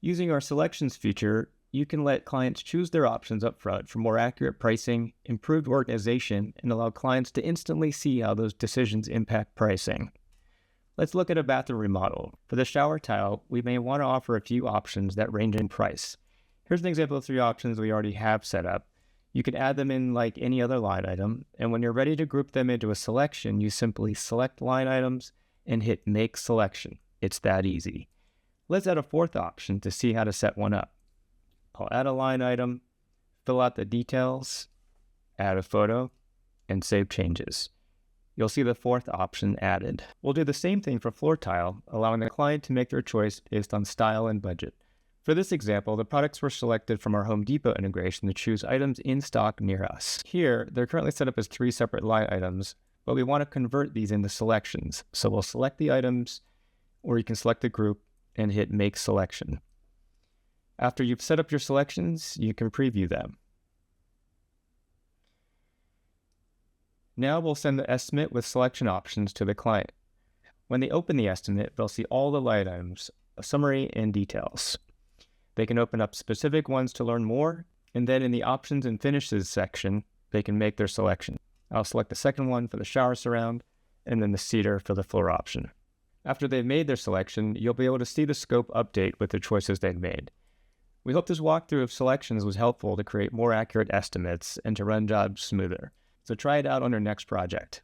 Using our selections feature, you can let clients choose their options up front for more accurate pricing, improved organization, and allow clients to instantly see how those decisions impact pricing. Let's look at a bathroom remodel. For the shower tile, we may want to offer a few options that range in price. Here's an example of 3 options we already have set up. You can add them in like any other line item, and when you're ready to group them into a selection, you simply select line items and hit Make Selection. It's that easy. Let's add a 4th option to see how to set one up. I'll add a line item, fill out the details, add a photo, and save changes. You'll see the 4th option added. We'll do the same thing for floor tile, allowing the client to make their choice based on style and budget. For this example, the products were selected from our Home Depot integration to choose items in stock near us. Here, they're currently set up as 3 separate line items, but we want to convert these into selections. So we'll select the items, or you can select the group and hit Make Selection. After you've set up your selections, you can preview them. Now we'll send the estimate with selection options to the client. When they open the estimate, they'll see all the line items, a summary, and details. They can open up specific ones to learn more, and then in the Options and Finishes section, they can make their selection. I'll select the second one for the shower surround, and then the cedar for the floor option. After they've made their selection, you'll be able to see the scope update with the choices they've made. We hope this walkthrough of selections was helpful to create more accurate estimates and to run jobs smoother. So try it out on your next project.